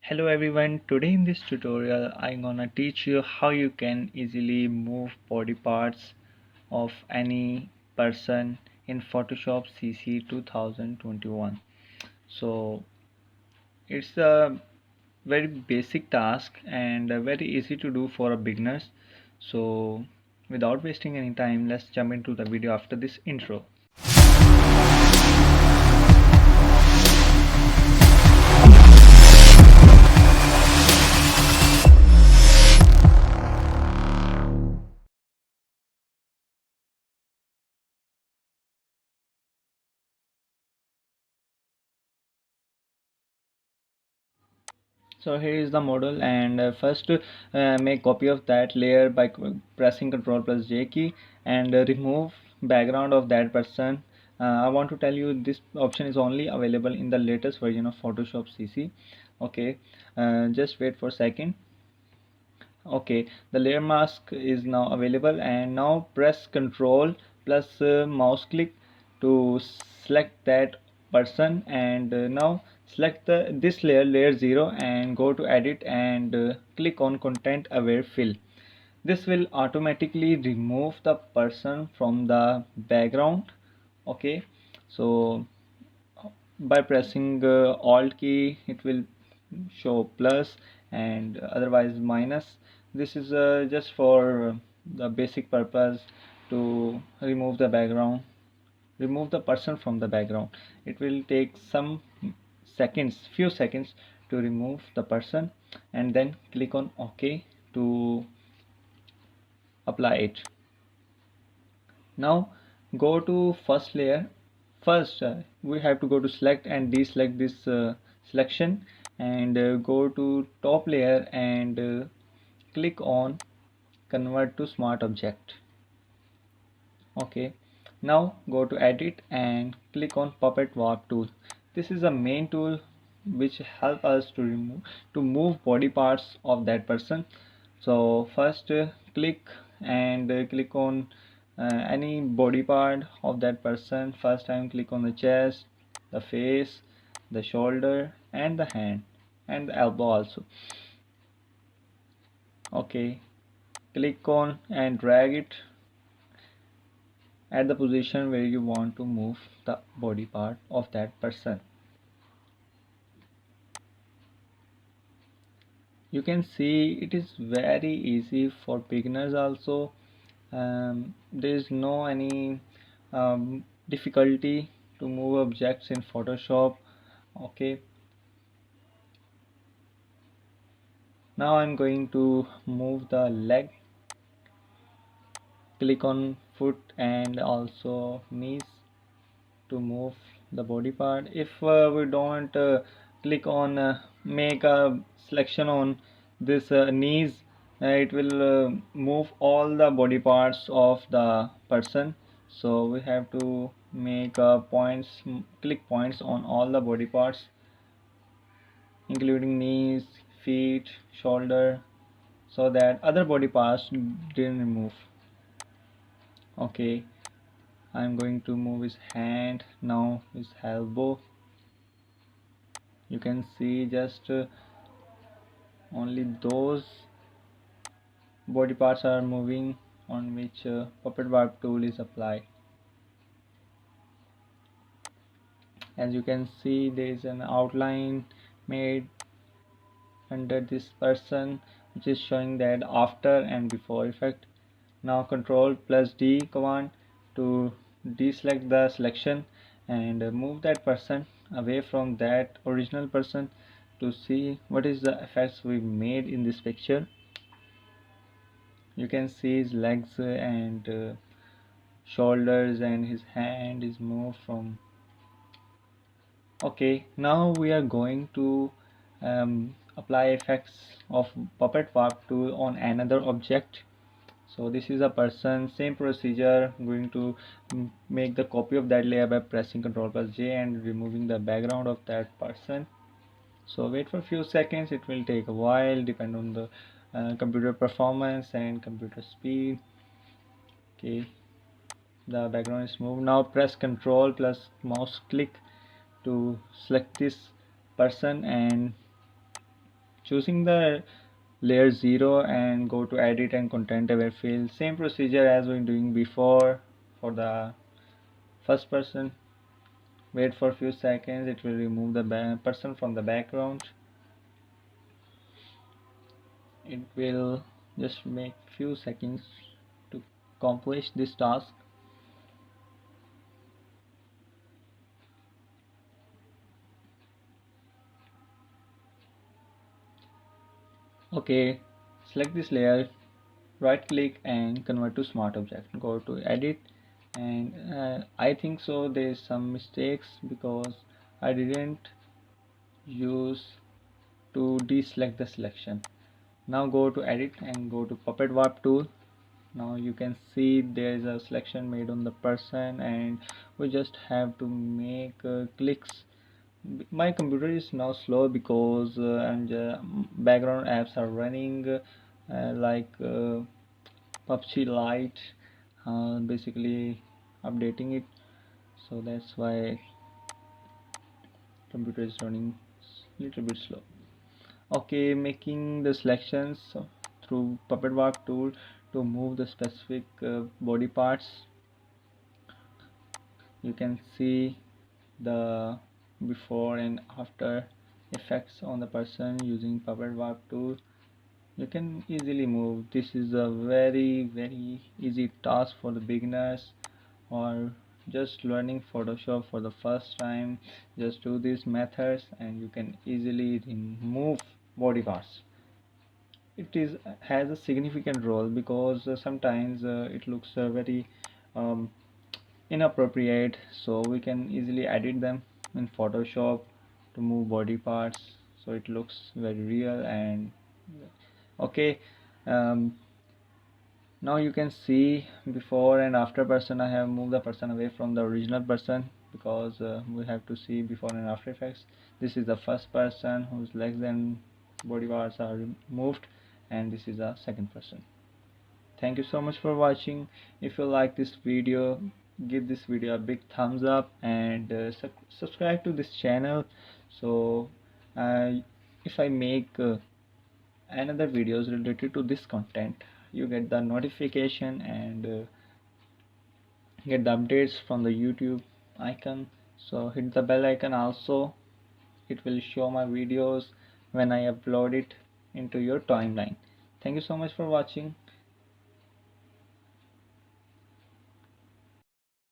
Hello everyone, today in this tutorial I'm gonna teach you how you can easily move body parts of any person in Photoshop CC 2021. So it's a very basic task and very easy to do for a beginners. So without wasting any time, let's jump into the video after this intro. So here is the model, and first make copy of that layer by pressing Ctrl plus J key and remove background of that person. I want to tell you this option is only available in the latest version of Photoshop CC. Okay, just wait for a second. Okay, the layer mask is now available, and now press Ctrl plus mouse click to select that person, and now select this layer 0 and go to edit and click on content aware fill. This will automatically remove the person from the background. Okay, so by pressing alt key it will show plus and otherwise minus. This is just for the basic purpose to remove the background, remove the person from the background. It will take some seconds, few seconds to remove the person, and then click on OK to apply it. Now go to first layer. First we have to go to select and deselect this selection, and go to top layer and click on convert to smart object. Okay, now go to edit and click on puppet warp tool. This is a main tool which help us to move body parts of that person. So first click and click on any body part of that person. First time click on the chest, the face, the shoulder and the hand and the elbow also. Okay, click on and drag it at the position where you want to move the body part of that person. You can see it is very easy for beginners also. There is no any difficulty to move objects in Photoshop. Okay, now I'm going to move the leg. Click on foot and also knees to move the body part. If we don't click on make a selection on this knees, it will move all the body parts of the person. So we have to make points, click points on all the body parts including knees, feet, shoulder, so that other body parts didn't move. Okay, I'm going to move his hand, now his elbow. You can see just only those body parts are moving on which puppet warp tool is applied. As you can see, there is an outline made under this person which is showing that after and before effect. Now Ctrl plus D command to deselect the selection and move that person away from that original person to see what is the effects we made in this picture. You can see his legs and shoulders, and his hand is moved from. Okay, now we are going to apply effects of puppet warp tool on another object. So this is a person, same procedure. I'm going to make the copy of that layer by pressing Ctrl plus J and removing the background of that person. So wait for a few seconds, it will take a while, depend on the computer performance and computer speed. Okay, the background is moved. Now press Ctrl plus mouse click to select this person and choosing the layer 0 and go to edit and content aware fill. Same procedure as we doing before for the first person. Wait for a few seconds, it will remove the person from the background. It will just make few seconds to accomplish this task. Okay, select this layer, right click and convert to smart object. Go to edit, and I think so there's some mistakes because I didn't use to deselect the selection. Now go to edit and go to puppet warp tool. Now you can see there is a selection made on the person, and we just have to make clicks. My computer is now slow because background apps are running like PUBG Lite, basically updating it, so that's why computer is running little bit slow. Okay, making the selections through puppet warp tool to move the specific body parts. You can see the before and after effects on the person using puppet warp tool. You can easily move. This is a very easy task for the beginners or just learning Photoshop for the first time. Just do these methods and you can easily remove body parts. It is has a significant role because sometimes it looks very um, inappropriate, so we can easily edit them in Photoshop to move body parts so it looks very real. And okay, um, now you can see before and after person. I have moved the person away from the original person because we have to see before and after effects. This is the first person whose legs and body parts are removed, and this is the second person. Thank you so much for watching. If you like this video, give this video a big thumbs up and subscribe to this channel, so uh, if I make another videos related to this content, you get the notification and get the updates from the YouTube icon. So hit the bell icon also, it will show my videos when I upload it into your timeline. Thank you so much for watching.